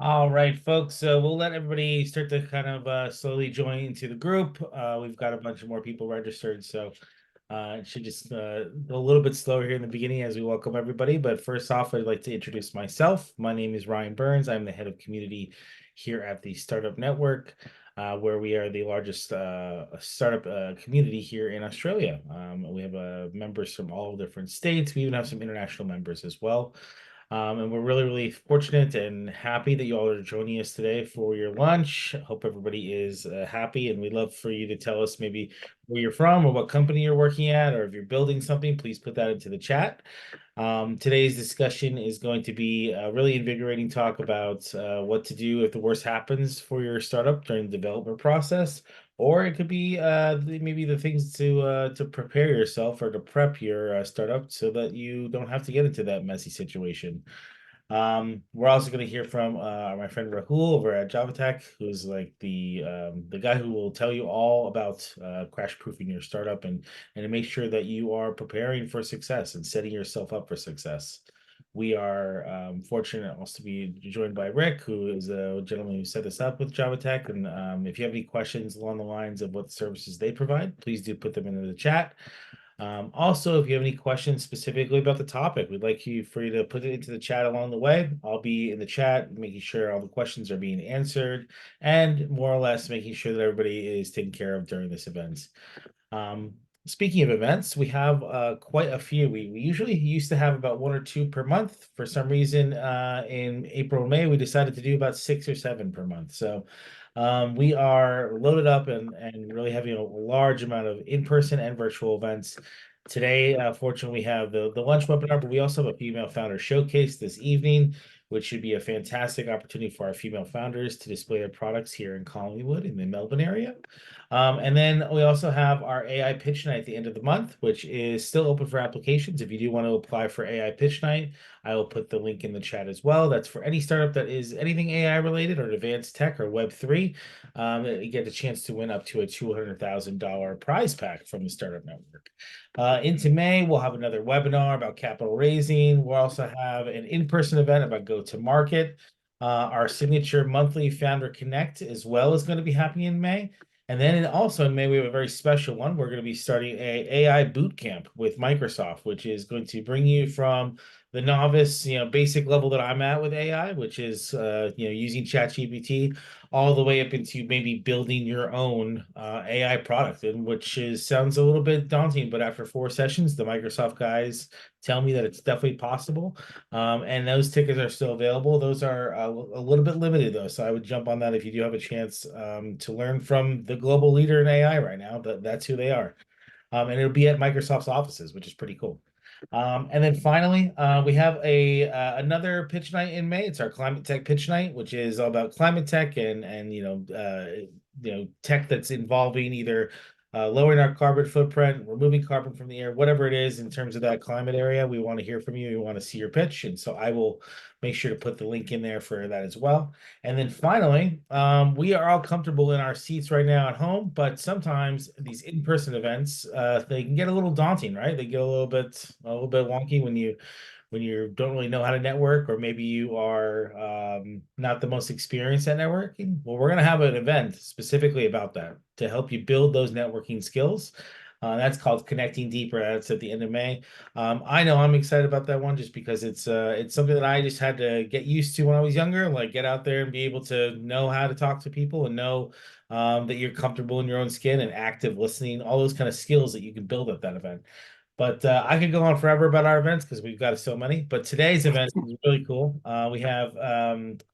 All right, folks. So we'll let everybody start to kind of slowly join into the group. We've got a bunch of more people registered, so it should just go a little bit slower here in the beginning as we welcome everybody. But first off, I'd like to introduce myself. My name is Ryan Burns. I'm the head of community here at the Startup Network, where we are the largest startup community here in Australia. We have members from all different states. We even have some international members as well. And we're really, really fortunate and happy that you all are joining us today for your lunch. Hope everybody is happy, and we'd love for you to tell us maybe where you're from or what company you're working at, or if you're building something, please put that into the chat. Today's discussion is going to be a really invigorating talk about what to do if the worst happens for your startup during the development process, or it could be maybe the things to prepare yourself or to prep your startup so that you don't have to get into that messy situation. We're also going to hear from my friend Rahul over at Java Tech, who's like the guy who will tell you all about crash proofing your startup and to make sure that you are preparing for success and setting yourself up for success. We are fortunate also to be joined by Rick, who is a gentleman who set this up with Java Tech. And if you have any questions along the lines of what services they provide, please do put them into the chat. Also, if you have any questions specifically about the topic, we'd like for you to put it into the chat along the way. I'll be in the chat, making sure all the questions are being answered, and more or less making sure that everybody is taken care of during this event. Speaking of events, we have quite a few. We usually used to have about one or two per month. For some reason, in April and May, we decided to do about 6 or 7 per month. So we are loaded up and really having a large amount of in-person and virtual events. Today, fortunately, we have the lunch webinar, but we also have a female founder showcase this evening, which should be a fantastic opportunity for our female founders to display their products here in Collingwood in the Melbourne area. And then we also have our AI Pitch Night at the end of the month, which is still open for applications. If you do want to apply for AI Pitch Night, I will put the link in the chat as well. That's for any startup that is anything AI related or advanced tech or Web3. You get a chance to win up to a $200,000 prize pack from the Startup Network. Into May, we'll have another webinar about capital raising. We'll also have an in-person event about go-to-market. Our signature monthly Founder Connect as well is going to be happening in May. And then also in May, we have a very special one. We're going to be starting a AI boot camp with Microsoft, which is going to bring you from the novice, basic level that I'm at with AI, which is, using ChatGPT, all the way up into maybe building your own AI product, and sounds a little bit daunting, but after 4 sessions, the Microsoft guys tell me that it's definitely possible. And those tickets are still available. Those are a little bit limited though, so I would jump on that if you do have a chance to learn from the global leader in AI right now. That's who they are. And it'll be at Microsoft's offices, which is pretty cool. And then finally, we have another pitch night in May. It's our climate tech pitch night, which is all about climate tech and tech that's involving either lowering our carbon footprint, removing carbon from the air, whatever it is in terms of that climate area. We want to hear from you. We want to see your pitch, and so I will make sure to put the link in there for that as well. And then finally, we are all comfortable in our seats right now at home, but sometimes these in-person events, they can get a little daunting, right? They get a little bit wonky when you don't really know how to network, or maybe you are not the most experienced at networking. Well, we're going to have an event specifically about that to help you build those networking skills. That's called Connecting Deeper. That's at the end of May. I know I'm excited about that one just because it's something that I just had to get used to when I was younger, like get out there and be able to know how to talk to people and know that you're comfortable in your own skin and active listening, all those kind of skills that you can build at that event. But I could go on forever about our events because we've got so many. But today's event is really cool. We have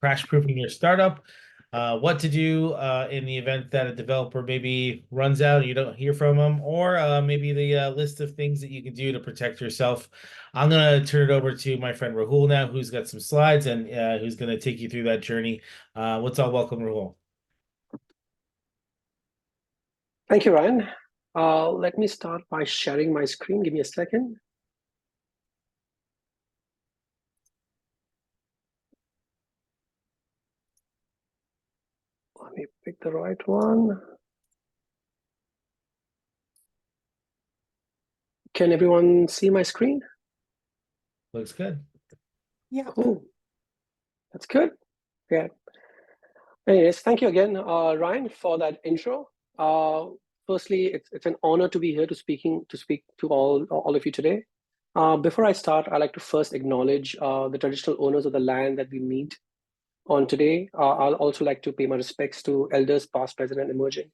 crash proofing your startup, what to do in the event that a developer maybe runs out and you don't hear from them, or maybe the list of things that you can do to protect yourself. I'm going to turn it over to my friend Rahul now, who's got some slides and who's going to take you through that journey. Let's all welcome Rahul. Thank you, Ryan. Let me start by sharing my screen. Give me a second. Let me pick the right one. Can everyone see my screen? Looks good. Yeah. Cool. That's good. Yeah. Anyways, thank you again, Ryan, for that intro. Firstly, it's an honor to be here to speak to all of you today. Before I start, I'd like to first acknowledge the traditional owners of the land that we meet on today. I'll also like to pay my respects to elders past, present, and emerging.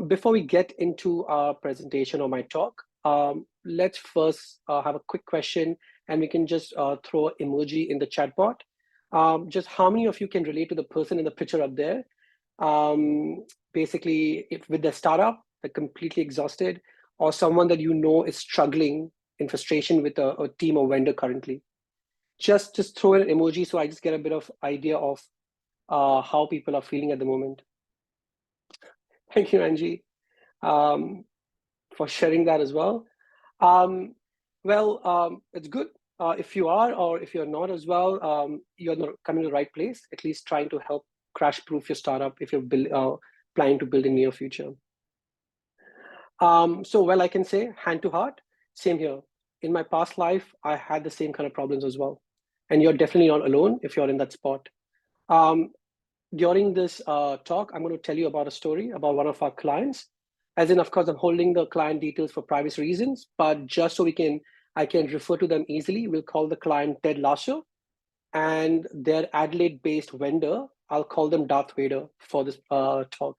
Before we get into our presentation or my talk, let's first have a quick question, and we can just throw an emoji in the chat bot. Just how many of you can relate to the person in the picture up there? Basically, if with their startup, they're completely exhausted, or someone that you know is struggling in frustration with a team or vendor currently. Just throw in an emoji so I just get a bit of idea of how people are feeling at the moment. Thank you, Angie, for sharing that as well. It's good if you are, or if you're not as well, you're not coming to the right place, at least trying to help crash-proof your startup if you're planning to build in near future. I can say, hand to heart, same here. In my past life, I had the same kind of problems as well. And you're definitely not alone if you're in that spot. During this talk, I'm going to tell you about a story about one of our clients. As in, of course, I'm holding the client details for privacy reasons, but just so I can refer to them easily, we'll call the client Ted Lasso, and their Adelaide-based vendor, I'll call them Darth Vader for this talk.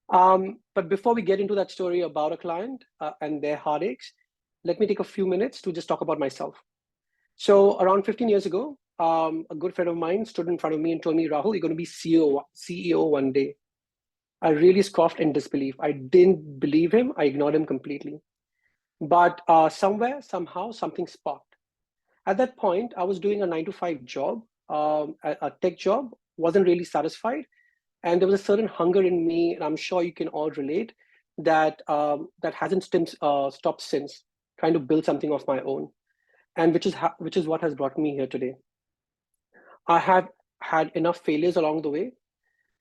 But before we get into that story about a client and their heartaches, let me take a few minutes to just talk about myself. So around 15 years ago, a good friend of mine stood in front of me and told me, Rahul, you're going to be CEO one day. I really scoffed in disbelief. I didn't believe him. I ignored him completely. But somewhere, somehow, something sparked. At that point, I was doing a 9-to-5 job, a tech job, wasn't really satisfied. And there was a certain hunger in me, and I'm sure you can all relate, that hasn't stopped since, trying to build something of my own, and which is what has brought me here today. I have had enough failures along the way.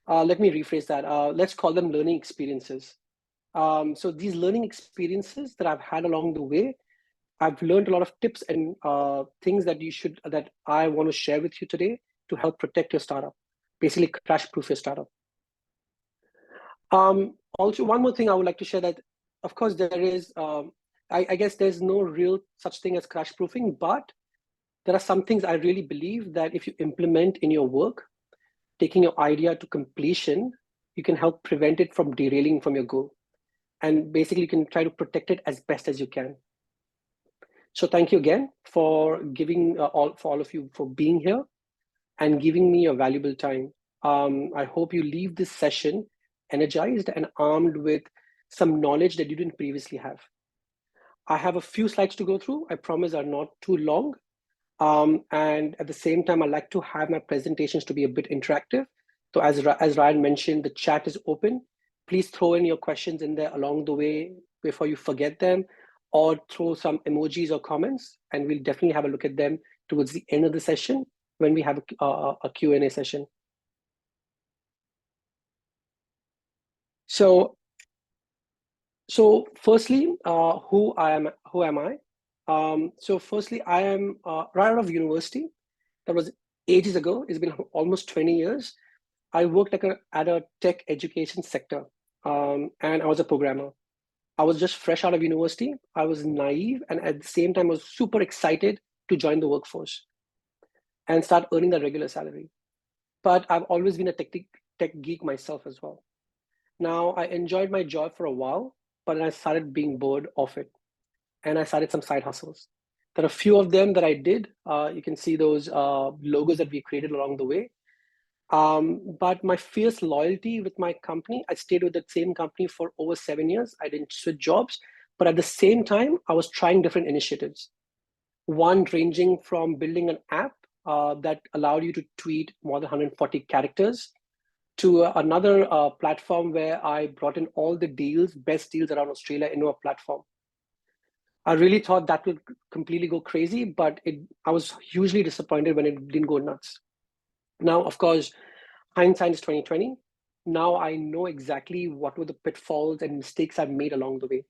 Let me rephrase that. Let's call them learning experiences. So these learning experiences that I've had along the way, I've learned a lot of tips and things that I want to share with you today to help protect your startup, basically crash-proof your startup. Also, one more thing I would like to share that, of course, there is, I guess there's no real such thing as crash-proofing, but there are some things I really believe that if you implement in your work, taking your idea to completion, you can help prevent it from derailing from your goal. And basically, you can try to protect it as best as you can. So thank you again for giving all of you for being here and giving me your valuable time. I hope you leave this session energized and armed with some knowledge that you didn't previously have. I have a few slides to go through. I promise are not too long. And at the same time, I like to have my presentations to be a bit interactive. So as Ryan mentioned, the chat is open. Please throw in your questions in there along the way before you forget them, or throw some emojis or comments, and we'll definitely have a look at them towards the end of the session when we have a Q&A session. So firstly, who am I? So firstly, I am right out of university. That was ages ago. It's been almost 20 years. I worked at a tech education sector, and I was a programmer. I was just fresh out of university. I was naive, and at the same time, I was super excited to join the workforce and start earning the regular salary. But I've always been a tech geek myself as well. Now, I enjoyed my job for a while, but then I started being bored of it, and I started some side hustles. There are a few of them that I did. You can see those logos that we created along the way. But my fierce loyalty with my company, I stayed with the same company for over 7 years. I didn't switch jobs, but at the same time, I was trying different initiatives. One ranging from building an app that allowed you to tweet more than 140 characters, to another platform where I brought in all the best deals around Australia into a platform. I really thought that would completely go crazy, but I was hugely disappointed when it didn't go nuts. Now, of course, hindsight is 2020. Now I know exactly what were the pitfalls and mistakes I've made along the way.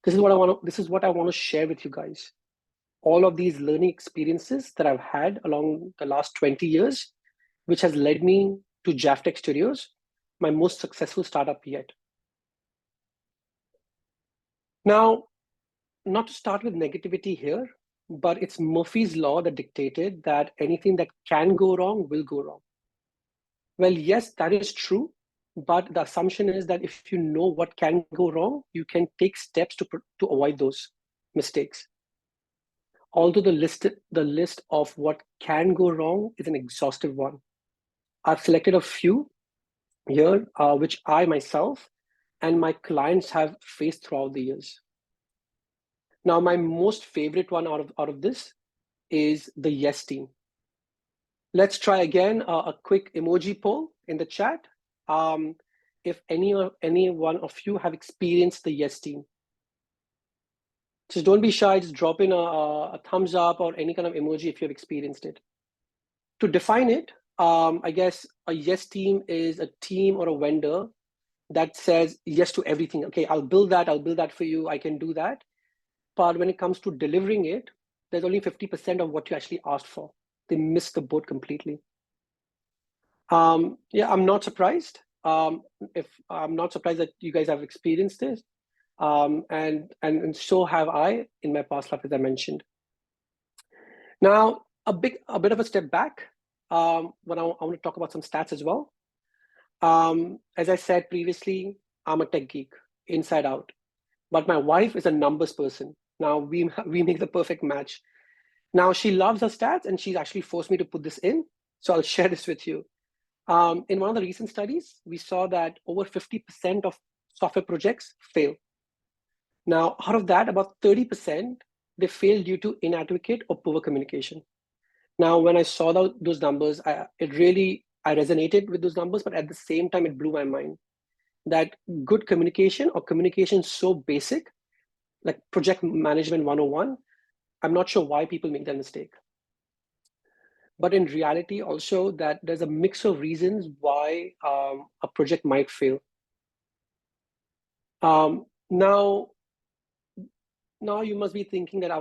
This is what I want to share with you guys. All of these learning experiences that I've had along the last 20 years, which has led me to Jaftech Studios, my most successful startup yet. Now, not to start with negativity here, but it's Murphy's Law that dictated that anything that can go wrong will go wrong. Well, yes, that is true, but the assumption is that if you know what can go wrong, you can take steps to avoid those mistakes. Although the list of what can go wrong is an exhaustive one, I've selected a few here, which I myself and my clients have faced throughout the years. Now, my most favorite one out of this is the yes team. Let's try again a quick emoji poll in the chat. If any one of you have experienced the yes team. Just don't be shy, just drop in a thumbs up or any kind of emoji if you have experienced it. To define it, I guess a yes team is a team or a vendor that says yes to everything. Okay, I'll build that for you, I can do that. But when it comes to delivering it, there's only 50% of what you actually asked for. They missed the boat completely. Yeah, I'm not surprised. If I'm not surprised that you guys have experienced this. And so have I in my past life, as I mentioned. Now, a bit of a step back, when I want to talk about some stats as well. As I said previously, I'm a tech geek, inside out. But my wife is a numbers person. Now, we make the perfect match. Now, she loves her stats, and she's actually forced me to put this in. So I'll share this with you. In one of the recent studies, we saw that over 50% of software projects fail. Now, out of that, about 30%, they fail due to inadequate or poor communication. Now, when I saw those numbers, I resonated with those numbers, but at the same time, it blew my mind that good communication or communication so basic, like project management 101, I'm not sure why people make that mistake. But in reality, also that there's a mix of reasons why a project might fail. Now you must be thinking that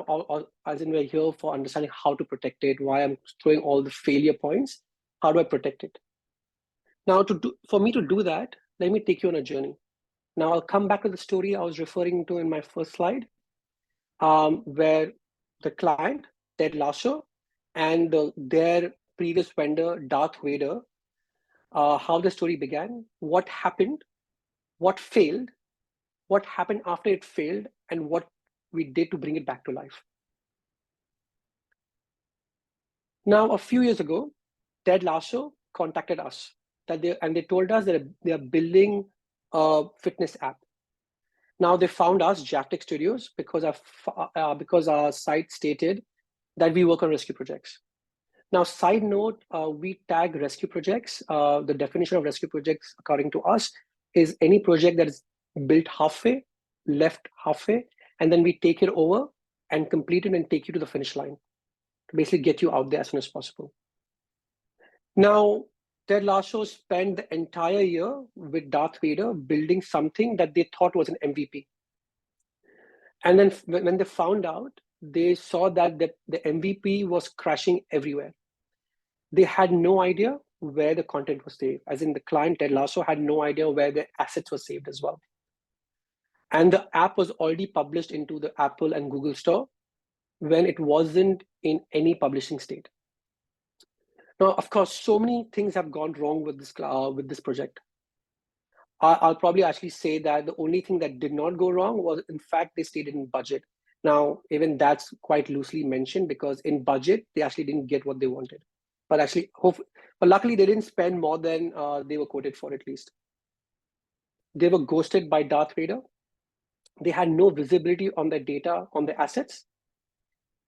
as in we're here for understanding how to protect it, why I'm throwing all the failure points, how do I protect it? Now, for me to do that, let me take you on a journey. Now, I'll come back to the story I was referring to in my first slide, where the client, Ted Lasso, and their previous vendor, Darth Vader, how the story began, what happened, what failed, what happened after it failed, and what we did to bring it back to life. Now, a few years ago, Ted Lasso contacted us they told us that they are building a fitness app. Now they found us, Jaftech Studios, because our site stated that we work on rescue projects. Now, side note, we tag rescue projects. The definition of rescue projects, according to us, is any project that is built halfway, left halfway, and then we take it over and complete it and take you to the finish line to basically get you out there as soon as possible. Now, Ted Lasso spent the entire year with Darth Vader building something that they thought was an MVP. And then when they found out, they saw that the MVP was crashing everywhere. They had no idea where the content was saved, as in the client, Ted Lasso, had no idea where the assets were saved as well. And the app was already published into the Apple and Google store when it wasn't in any publishing state. Now, of course, so many things have gone wrong with this project. I'll probably actually say that the only thing that did not go wrong was, in fact, they stayed in budget. Now, even that's quite loosely mentioned because in budget, they actually didn't get what they wanted. But actually, but luckily, they didn't spend more than they were quoted for, at least. They were ghosted by Darth Vader. They had no visibility on their data, on their assets.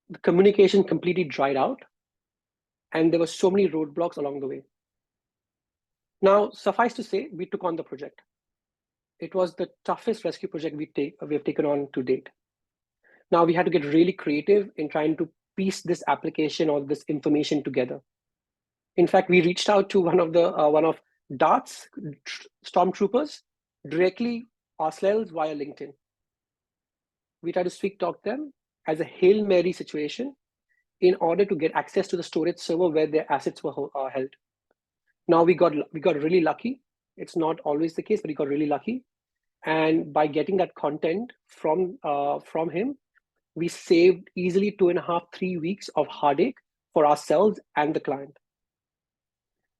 The communication completely dried out. And there were so many roadblocks along the way. Now, suffice to say, we took on the project. It was the toughest rescue project we have taken on to date. Now, we had to get really creative in trying to piece this application or this information together. In fact, we reached out to one of Darth's stormtroopers directly ourselves via LinkedIn. We tried to sweet talk them as a Hail Mary situation in order to get access to the storage server where their assets were held. Now we got really lucky. It's not always the case, but we got really lucky. And by getting that content from him, we saved easily 2.5, 3 weeks of heartache for ourselves and the client.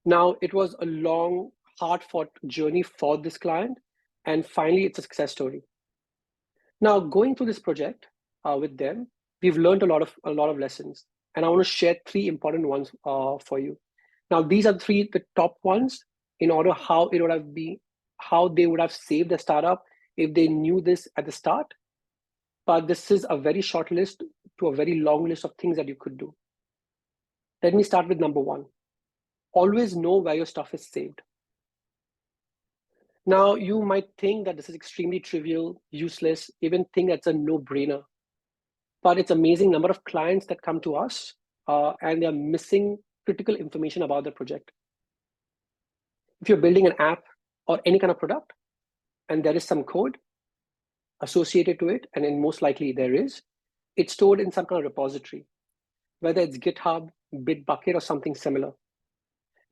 Now, it was a long, hard-fought journey for this client, and finally, it's a success story. Now, going through this project with them, we've learned a lot of lessons, and I want to share 3 important ones for you. Now, these are the top ones in order how they would have saved the startup if they knew this at the start. But this is a very short list to a very long list of things that you could do. Let me start with number 1. Always know where your stuff is saved. Now, you might think that this is extremely trivial, useless, even think that's a no-brainer. But it's amazing number of clients that come to us and they're missing critical information about the project. If you're building an app or any kind of product and there is some code associated to it, and then most likely there is, it's stored in some kind of repository, whether it's GitHub, Bitbucket, or something similar.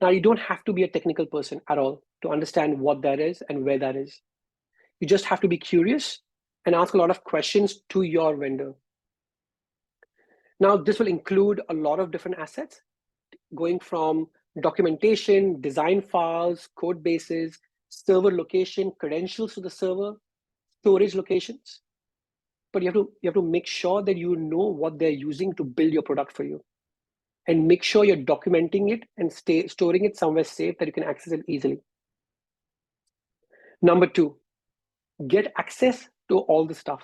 Now, you don't have to be a technical person at all to understand what that is and where that is. You just have to be curious and ask a lot of questions to your vendor. Now, this will include a lot of different assets, going from documentation, design files, code bases, server location, credentials to the server, storage locations. But you have to make sure that you know what they're using to build your product for you. And make sure you're documenting it and storing it somewhere safe that you can access it easily. Number 2, get access to all the stuff.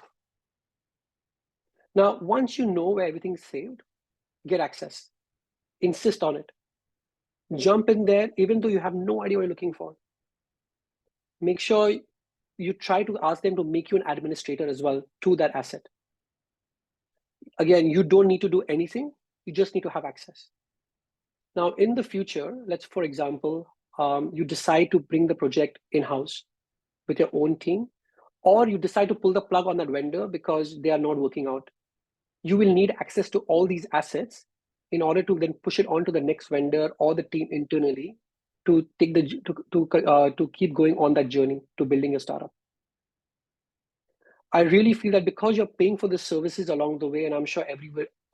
Now, once you know where everything's saved, get access. Insist on it. Jump in there, even though you have no idea what you're looking for. Make sure you try to ask them to make you an administrator as well to that asset. Again, you don't need to do anything. You just need to have access. Now, in the future, let's, for example, you decide to bring the project in-house with your own team, or you decide to pull the plug on that vendor because they are not working out. You will need access to all these assets in order to then push it on to the next vendor or the team internally to take to keep going on that journey to building a startup. I really feel that because you're paying for the services along the way, and I'm sure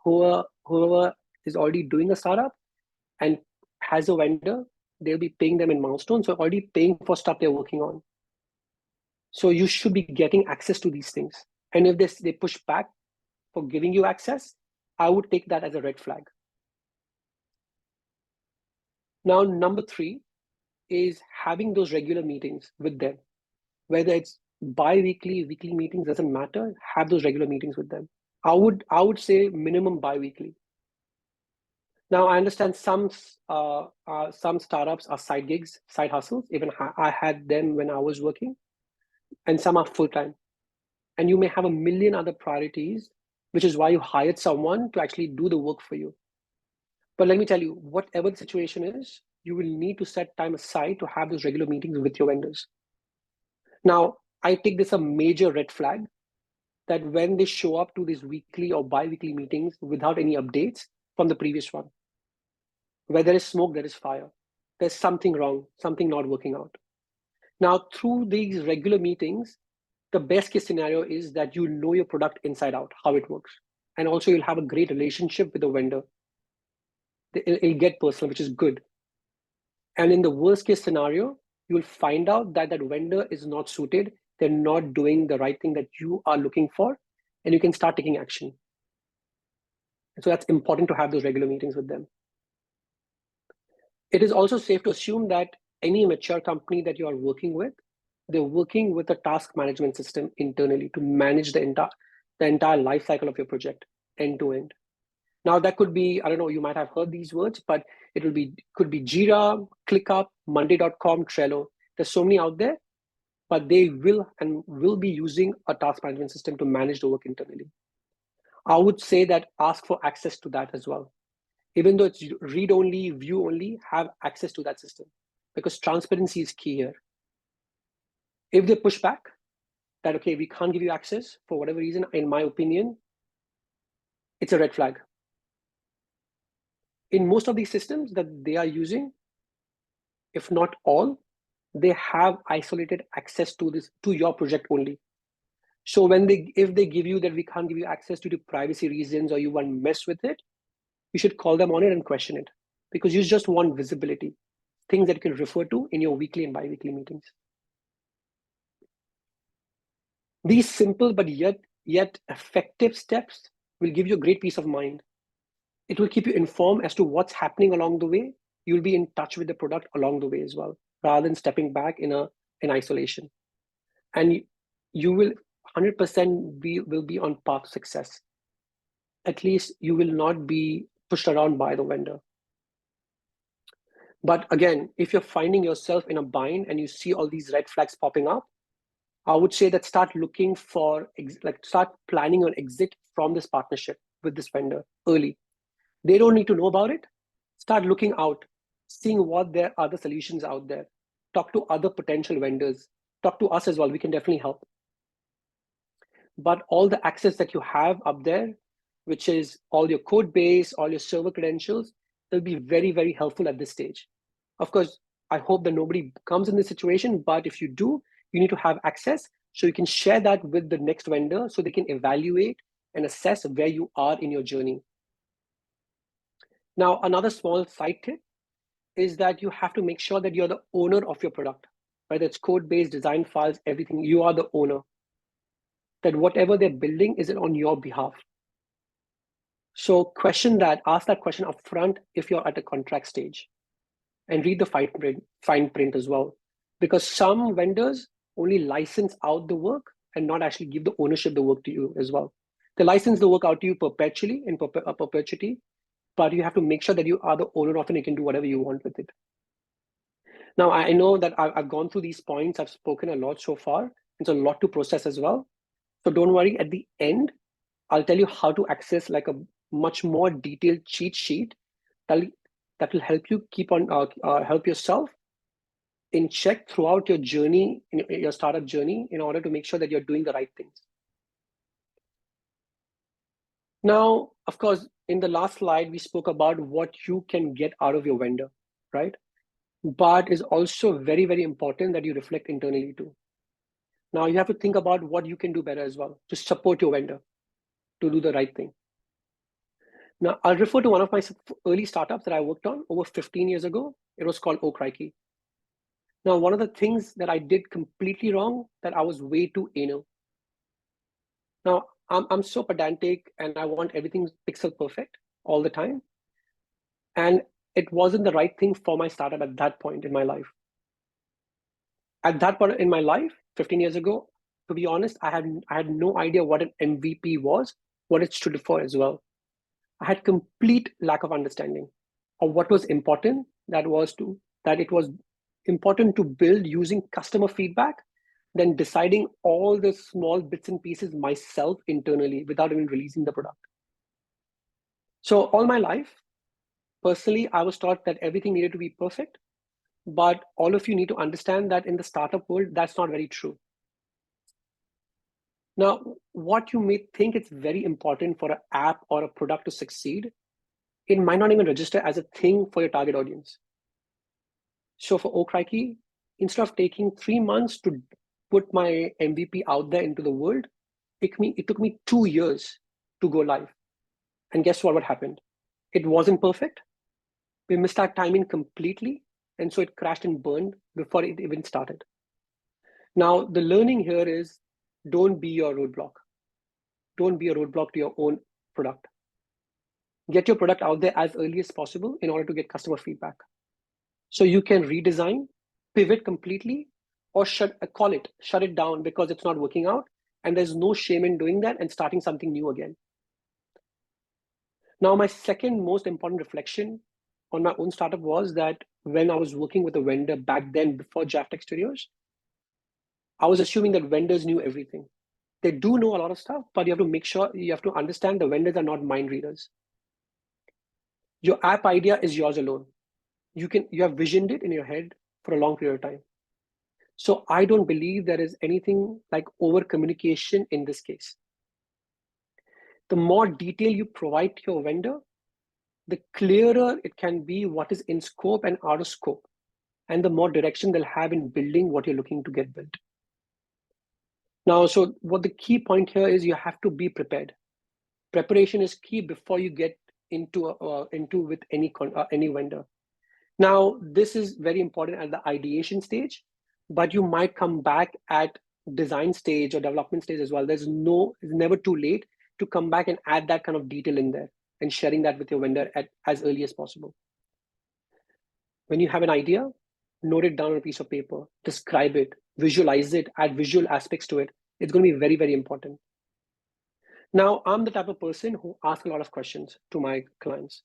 whoever is already doing a startup and has a vendor, they'll be paying them in milestones. So already paying for stuff they're working on. So you should be getting access to these things. And if they push back for giving you access, I would take that as a red flag. Now, number 3 is having those regular meetings with them. Whether it's bi-weekly, weekly meetings, doesn't matter. Have those regular meetings with them. I would say minimum bi-weekly. Now, I understand some startups are side gigs, side hustles. Even I had them when I was working, and some are full-time. And you may have a million other priorities, which is why you hired someone to actually do the work for you. But let me tell you, whatever the situation is, you will need to set time aside to have those regular meetings with your vendors. Now, I take this a major red flag that when they show up to these weekly or bi-weekly meetings without any updates from the previous one, where there is smoke, there is fire. There's something wrong, something not working out. Now, through these regular meetings, the best case scenario is that you know your product inside out, how it works. And also you'll have a great relationship with the vendor. It'll get personal, which is good. And in the worst case scenario, you'll find out that that vendor is not suited. They're not doing the right thing that you are looking for, and you can start taking action. And so that's important to have those regular meetings with them. It is also safe to assume that any mature company that you are working with, they're working with a task management system internally to manage the entire life cycle of your project end to end. Now that could be, I don't know, you might have heard these words, but could be Jira, ClickUp, Monday.com, Trello. There's so many out there, but they will be using a task management system to manage the work internally. I would say that ask for access to that as well. Even though it's read only, view only, have access to that system, because transparency is key here. If they push back that, okay, we can't give you access for whatever reason, in my opinion, it's a red flag. In most of these systems that they are using, if not all, they have isolated access to your project only. So if they give you that we can't give you access due to privacy reasons or you want to mess with it, you should call them on it and question it, because you just want visibility, things that you can refer to in your weekly and bi-weekly meetings. These simple but yet effective steps will give you a great peace of mind. It will keep you informed as to what's happening along the way. You'll be in touch with the product along the way as well, rather than stepping back in isolation. And you will 100% will be on path to success. At least you will not be pushed around by the vendor. But again, if you're finding yourself in a bind and you see all these red flags popping up, I would say that start looking for, start planning an exit from this partnership with this vendor early. They don't need to know about it. Start looking out, seeing what there are other solutions out there. Talk to other potential vendors. Talk to us as well. We can definitely help. But all the access that you have up there, which is all your code base, all your server credentials, will be very, very helpful at this stage. Of course, I hope that nobody comes in this situation, but if you do, you need to have access so you can share that with the next vendor so they can evaluate and assess where you are in your journey. Now, another small side tip is that you have to make sure that you're the owner of your product, whether it's code-based, design files, everything, you are the owner. That whatever they're building is on your behalf. So ask that question up front if you're at a contract stage, and read the fine print as well. Because some vendors only license out the work and not actually give the ownership the work to you as well. They license the work out to you perpetually in perpetuity, but you have to make sure that you are the owner of it and you can do whatever you want with it. Now, I know that I've gone through these points. I've spoken a lot so far. It's a lot to process as well. So don't worry, at the end, I'll tell you how to access like a much more detailed cheat sheet that will help you help yourself in check throughout your journey, in your startup journey, in order to make sure that you're doing the right things. Now, of course, in the last slide, we spoke about what you can get out of your vendor, right? But it's also very, very important that you reflect internally too. Now you have to think about what you can do better as well to support your vendor to do the right thing. Now, I'll refer to one of my early startups that I worked on over 15 years ago. It was called awry. Now, one of the things that I did completely wrong, that I was way too anal. Now, I'm so pedantic and I want everything pixel perfect all the time. And it wasn't the right thing for my startup at that point in my life. At that point in my life, 15 years ago, to be honest, I had no idea what an MVP was, what it stood for as well. I had complete lack of understanding of what was important. That it was important to build using customer feedback, then deciding all the small bits and pieces myself internally without even releasing the product. So all my life, personally, I was taught that everything needed to be perfect. But all of you need to understand that in the startup world, that's not very true. Now, what you may think it's very important for an app or a product to succeed, it might not even register as a thing for your target audience. So for awry, instead of taking 3 months to put my MVP out there into the world, it took me 2 years to go live. And guess what happened? It wasn't perfect. We missed our timing completely. And so it crashed and burned before it even started. Now, the learning here is don't be your roadblock. Don't be a roadblock to your own product. Get your product out there as early as possible in order to get customer feedback. So you can redesign, pivot completely, or shut it down because it's not working out. And there's no shame in doing that and starting something new again. Now, my second most important reflection on my own startup was that when I was working with a vendor back then before Jaftex Studios, I was assuming that vendors knew everything. They do know a lot of stuff, but you have to understand the vendors are not mind readers. Your app idea is yours alone. You have visioned it in your head for a long period of time. So I don't believe there is anything like over communication in this case. The more detail you provide to your vendor, the clearer it can be what is in scope and out of scope. and the more direction they'll have in building what you're looking to get built. Now, so what the key point here is, you have to be prepared. Preparation is key before you get into with any vendor. Now, this is very important at the ideation stage, but you might come back at design stage or development stage as well. It's never too late to come back and add that kind of detail in there and sharing that with your vendor as early as possible. When you have an idea, note it down on a piece of paper, describe it, visualize it, add visual aspects to it. It's going to be very, very important. Now, I'm the type of person who asks a lot of questions to my clients.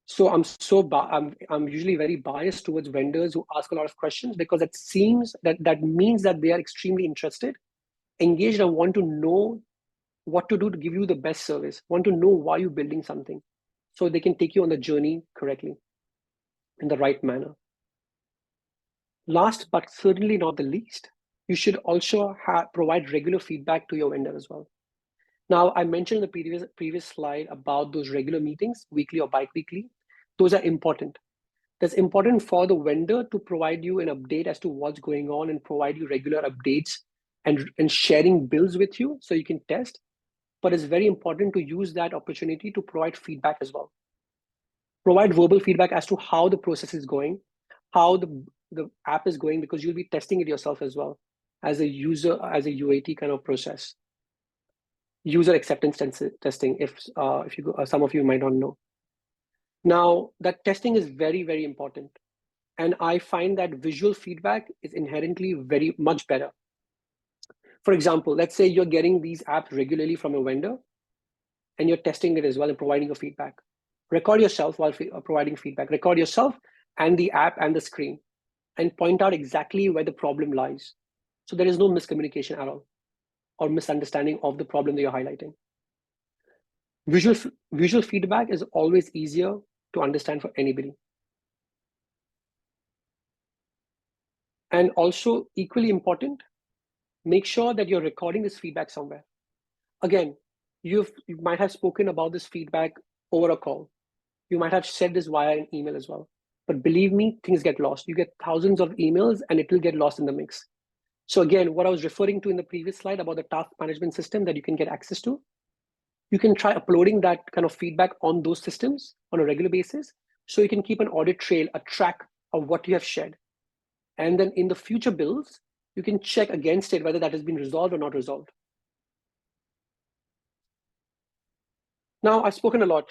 So I'm usually very biased towards vendors who ask a lot of questions, because it seems that means that they are extremely interested, engaged, and want to know what to do to give you the best service, want to know why you're building something, so they can take you on the journey correctly, in the right manner. Last but certainly not the least, you should also provide regular feedback to your vendor as well. Now, I mentioned in the previous slide about those regular meetings, weekly or bi-weekly. Those are important. That's important for the vendor to provide you an update as to what's going on and provide you regular updates and sharing builds with you so you can test. But it's very important to use that opportunity to provide feedback as well. Provide verbal feedback as to how the process is going, how the app is going, because you'll be testing it yourself as well as a user, as a UAT kind of process. User acceptance testing, if some of you might not know. Now, that testing is very, very important. And I find that visual feedback is inherently very much better. For example, let's say you're getting these apps regularly from a vendor and you're testing it as well and providing your feedback. Record yourself while providing feedback. Record yourself and the app and the screen, and point out exactly where the problem lies. So there is no miscommunication at all or misunderstanding of the problem that you're highlighting. Visual feedback is always easier to understand for anybody. And also, equally important, make sure that you're recording this feedback somewhere. Again, you might have spoken about this feedback over a call. You might have said this via an email as well. But believe me, things get lost. You get thousands of emails and it will get lost in the mix. So again, what I was referring to in the previous slide about the task management system that you can get access to, you can try uploading that kind of feedback on those systems on a regular basis, so you can keep an audit trail, a track of what you have shared. And then in the future builds, you can check against it whether that has been resolved or not resolved. Now, I've spoken a lot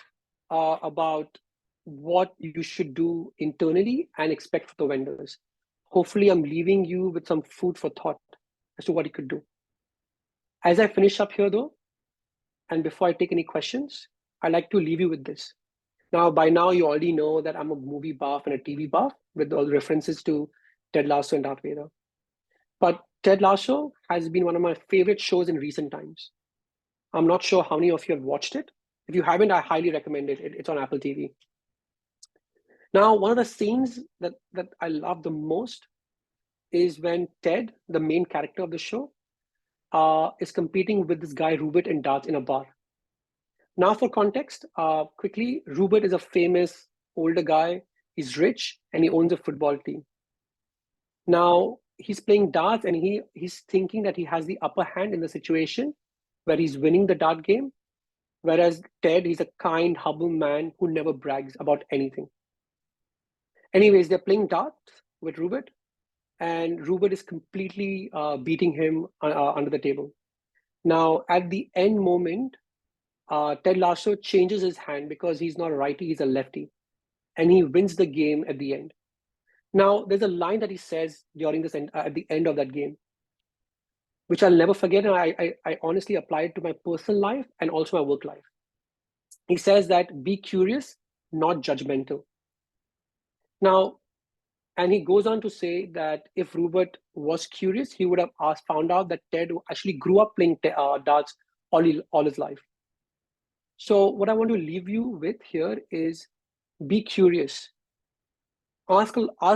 about what you should do internally and expect for the vendors. Hopefully, I'm leaving you with some food for thought as to what you could do. As I finish up here though, and before I take any questions, I'd like to leave you with this. Now, by now, you already know that I'm a movie buff and a TV buff with all the references to Ted Lasso and Darth Vader. But Ted Lasso has been one of my favorite shows in recent times. I'm not sure how many of you have watched it. If you haven't, I highly recommend it. It's on Apple TV. Now, one of the scenes that I love the most is when Ted, the main character of the show, is competing with this guy, Rupert, in darts in a bar. Now, for context, quickly, Rupert is a famous older guy. He's rich and he owns a football team. Now, he's playing darts and he's thinking that he has the upper hand in the situation where he's winning the dart game. Whereas Ted, he's a kind, humble man who never brags about anything. Anyways, they're playing darts with Rupert, and Rupert is completely beating him under the table. Now, at the end moment, Ted Lasso changes his hand because he's not a righty, he's a lefty, and he wins the game at the end. Now, there's a line that he says during this at the end of that game, which I'll never forget, and I honestly apply it to my personal life and also my work life. He says that be curious, not judgmental. Now, and he goes on to say that if Rupert was curious, he would have found out that Ted actually grew up playing darts all his life. So what I want to leave you with here is be curious. Ask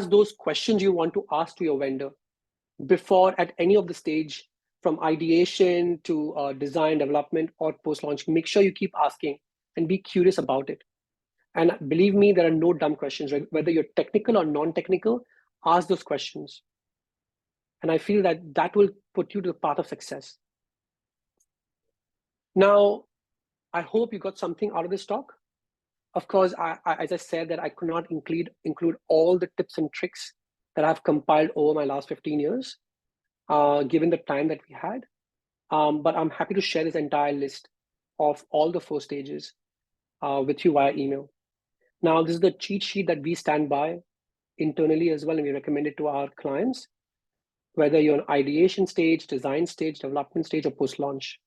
those questions you want to ask to your vendor before at any of the stage, from ideation to design, development, or post-launch. Make sure you keep asking and be curious about it. And believe me, there are no dumb questions, right? Whether you're technical or non-technical, Ask those questions. And I feel that that will put you to the path of success. Now, I hope you got something out of this talk. Of course, as I said, that I could not include all the tips and tricks that I've compiled over my last 15 years, given the time that we had. But I'm happy to share this entire list of all the 4 stages with you via email. Now, this is the cheat sheet that we stand by internally as well, and we recommend it to our clients, whether you're on ideation stage, design stage, development stage, or post-launch.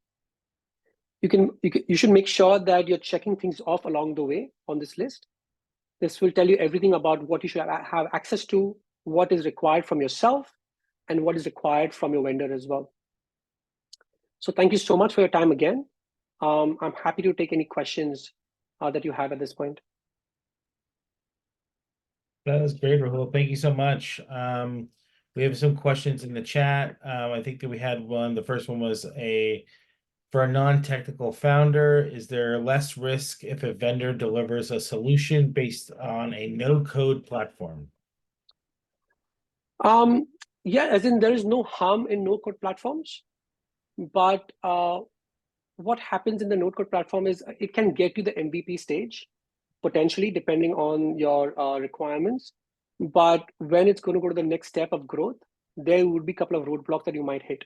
You should make sure that you're checking things off along the way on this list. This will tell you everything about what you should have access to, what is required from yourself, and what is required from your vendor as well. So thank you so much for your time again. I'm happy to take any questions that you have at this point. That was great, Rahul. Thank you so much. We have some questions in the chat. I think that we had one. The first one was for a non-technical founder, is there less risk if a vendor delivers a solution based on a no-code platform? Yeah, as in there is no harm in no-code platforms, but what happens in the no-code platform is it can get you the MVP stage, potentially, depending on your requirements. But when it's going to go to the next step of growth, there would be a couple of roadblocks that you might hit.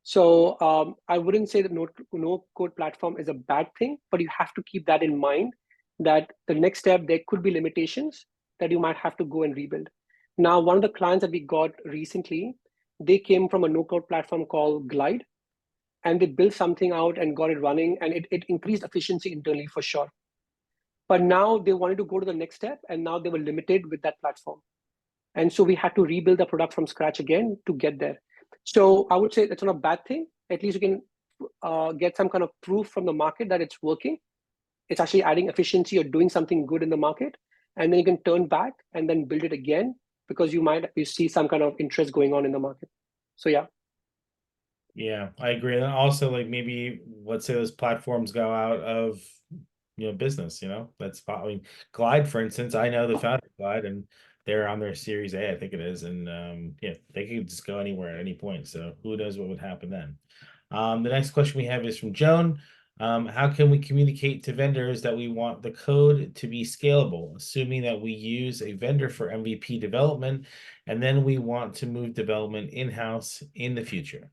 So I wouldn't say that no-code platform is a bad thing, but you have to keep that in mind, that the next step, there could be limitations that you might have to go and rebuild. Now, one of the clients that we got recently, they came from a no-code platform called Glide, and they built something out and got it running, and it increased efficiency internally for sure. But now they wanted to go to the next step, and now they were limited with that platform. And so we had to rebuild the product from scratch again to get there. So I would say that's not a bad thing. At least you can get some kind of proof from the market that it's working. It's actually adding efficiency or doing something good in the market. And then you can turn back and then build it again, because you see some kind of interest going on in the market. So yeah. Yeah, I agree. And also, like, maybe let's say those platforms go out of business, I mean, Glide, for instance, I know the founder of Glide, and they're on their Series A, I think it is, and yeah, they could just go anywhere at any point, so who knows what would happen then. The next question we have is from Joan. How can we communicate to vendors that we want the code to be scalable, assuming that we use a vendor for MVP development, and then we want to move development in-house in the future?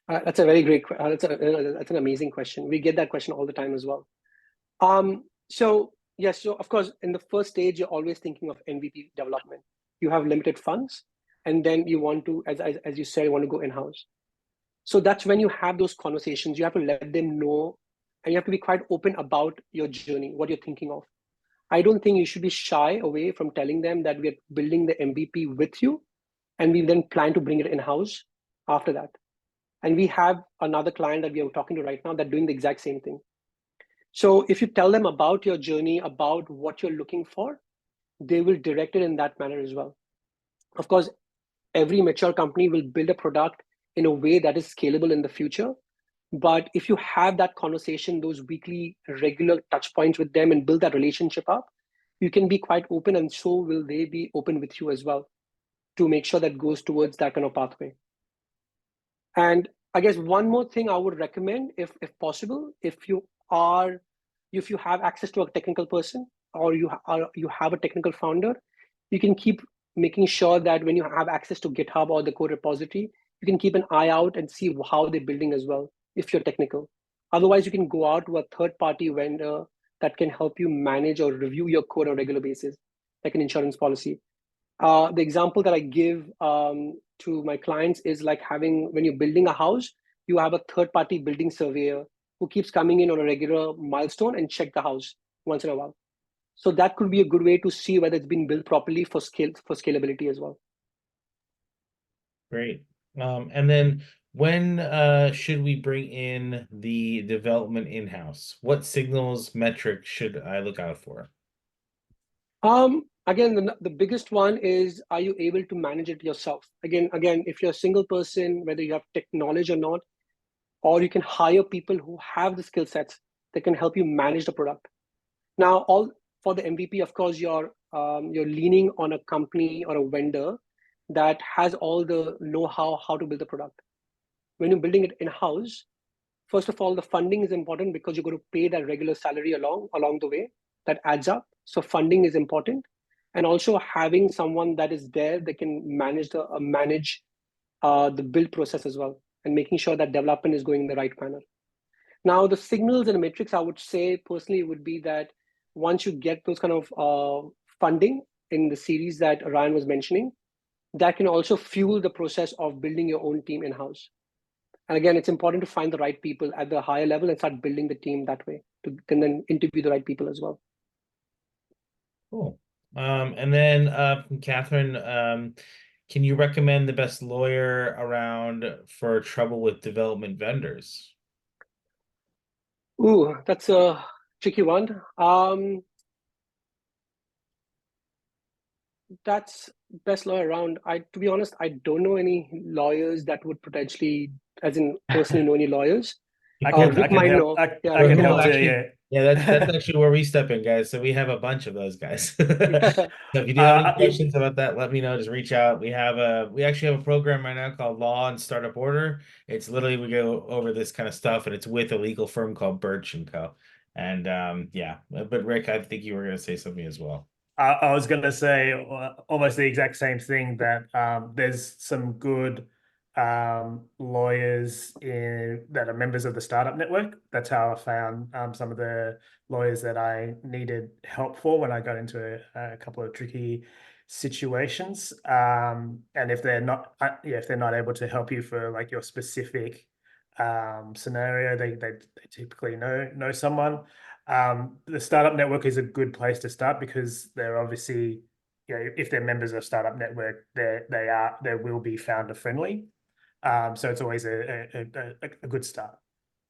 That's a very great, that's an amazing question. We get that question all the time as well. So yes, so of course, in the first stage, you're always thinking of MVP development. You have limited funds, and then you want to, as you said, you want to go in-house. So that's when you have those conversations. You have to let them know, and you have to be quite open about your journey, what you're thinking of. I don't think you should be shy away from telling them that we're building the MVP with you, and we then plan to bring it in-house after that. And we have another client that we are talking to right now that's doing the exact same thing. So if you tell them about your journey, about what you're looking for, they will direct it in that manner as well. Of course, every mature company will build a product in a way that is scalable in the future. But if you have that conversation, those weekly, regular touch points with them and build that relationship up, you can be quite open, and so will they be open with you as well, to make sure that goes towards that kind of pathway. And I guess one more thing I would recommend, if possible, if you have access to a technical person, or you have a technical founder, you can keep making sure that when you have access to GitHub or the code repository, you can keep an eye out and see how they're building as well, if you're technical. Otherwise, you can go out to a third-party vendor that can help you manage or review your code on a regular basis, like an insurance policy. The example that I give to my clients is like when you're building a house, you have a third-party building surveyor who keeps coming in on a regular milestone and check the house once in a while. So that could be a good way to see whether it's been built properly for scalability as well. Great. And then when should we bring in the development in-house? What signals, metrics should I look out for? Again, the biggest one is, are you able to manage it yourself? Again, if you're a single person, whether you have tech knowledge or not, or you can hire people who have the skill sets that can help you manage the product. Now, all for the MVP, of course, your you're leaning on a company or a vendor that has all the know-how how to build the product. When you're building it in-house, first of all, the funding is important because you're going to pay that regular salary along the way. That adds up. So funding is important, and also having someone that is there that can manage the build process as well, and making sure that development is going in the right manner. Now, the signals and the metrics, I would say personally, would be that once you get those kind of funding in the series that Ryan was mentioning, that can also fuel the process of building your own team in-house. And again, it's important to find the right people at the higher level and start building the team that way to can then interview the right people as well. Cool. And then from Catherine, can you recommend the best lawyer around for trouble with development vendors? Ooh, that's a tricky one. That's best lawyer around. To be honest, I don't know any lawyers that would potentially, as in personally know any lawyers. I can Rick help. might know. Yeah, I Rick can can Rahul help help. too. actually, Yeah. yeah, that's actually where we step in, guys. So we have a bunch of those guys. Yeah. So if you do have any It, questions about that, let me know. Just reach out. We actually have a program right now called Law and Startup Order. It's literally we go over this kind of stuff, and it's with a legal firm called Birch and Co. And yeah, but Rick, I think you were going to say something as well. I was going to say almost the exact same thing, that there's some good lawyers that are members of the startup network. That's how I found some of the lawyers that I needed help for when I got into a couple of tricky situations. And if they're not, if they're not able to help you for like your specific scenario, they typically know someone. The startup network is a good place to start because they're obviously, if they're members of startup network, they will be founder friendly. So it's always a good start.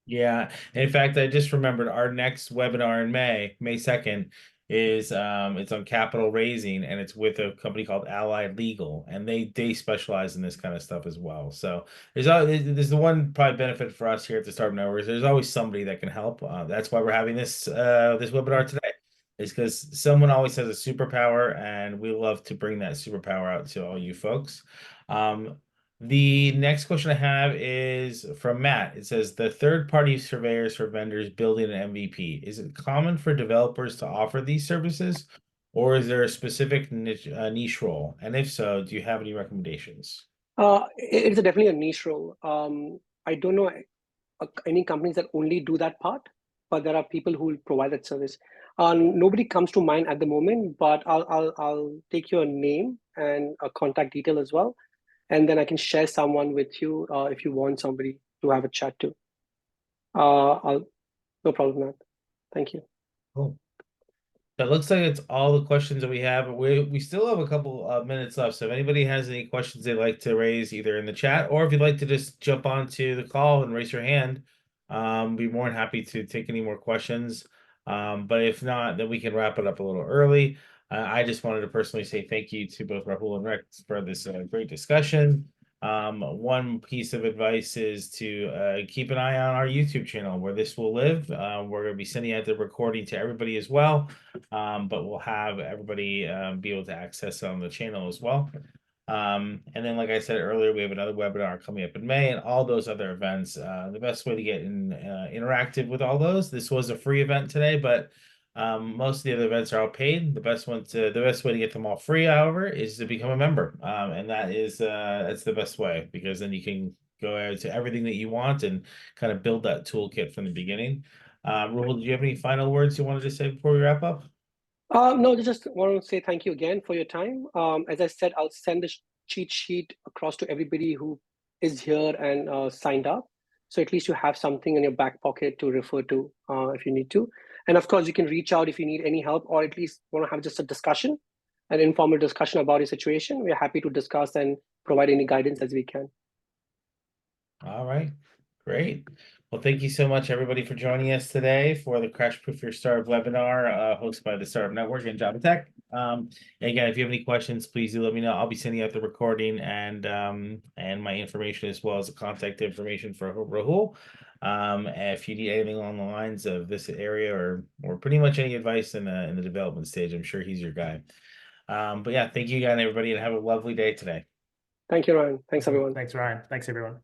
Yeah. In fact, I just remembered our next webinar in May 2nd, is it's on capital raising, and it's with a company called Allied Legal, and they specialize in this kind of stuff as well. So there's the one probably benefit for us here at the Startup Network is there's always somebody that can help. That's why we're having this webinar today, is because someone always has a superpower, and we love to bring that superpower out to all you folks. The next question I have is from Matt. It says the third-party surveyors for vendors building an MVP. Is it common for developers to offer these services, or is there a specific niche role? And if so, do you have any recommendations? It's definitely a niche role. I don't know any companies that only do that part, but there are people who will provide that service. Nobody comes to mind at the moment, but I'll take your name and a contact detail as well, and then I can share someone with you if you want somebody to have a chat to. I'll No problem, Matt. Thank you. Cool. That looks like it's all the questions that we have. We still have a couple of minutes left. So if anybody has any questions they'd like to raise either in the chat, or if you'd like to just jump onto the call and raise your hand, be more than happy to take any more questions. But if not, then we can wrap it up a little early. I just wanted to personally say thank you to both Rahul and Rex for this great discussion. One piece of advice is to keep an eye on our YouTube channel where this will live. We're going to be sending out the recording to everybody as well, but we'll have everybody be able to access it on the channel as well. And then, like I said earlier, we have another webinar coming up in May and all those other events. The best way to get interactive with all those, this was a free event today, but most of the other events are all paid. The best way to get them all free, however, is to become a member. And that's the best way, because then you can go to everything that you want and kind of build that toolkit from the beginning. Rahul, do you have any final words you wanted to say before we wrap up? No, I just want to say thank you again for your time. As I said, I'll send the cheat sheet across to everybody who is here and signed up. So at least you have something in your back pocket to refer to if you need to. And of course, you can reach out if you need any help, or at least want to have just a discussion, an informal discussion about your situation. We're happy to discuss and provide any guidance as we can. All right, great. Well, thank you so much, everybody, for joining us today for the Crash Proof Your Startup webinar hosted by the Startup Network and Java Tech. Again, if you have any questions, please do let me know. I'll be sending out the recording and my information, as well as the contact information for Rahul. If you need anything along the lines of this area or pretty much any advice in the development stage, I'm sure he's your guy. But yeah, thank you again, everybody, and have a lovely day today. Thank you, Ryan. Thanks, everyone. Thanks, Ryan. Thanks, everyone.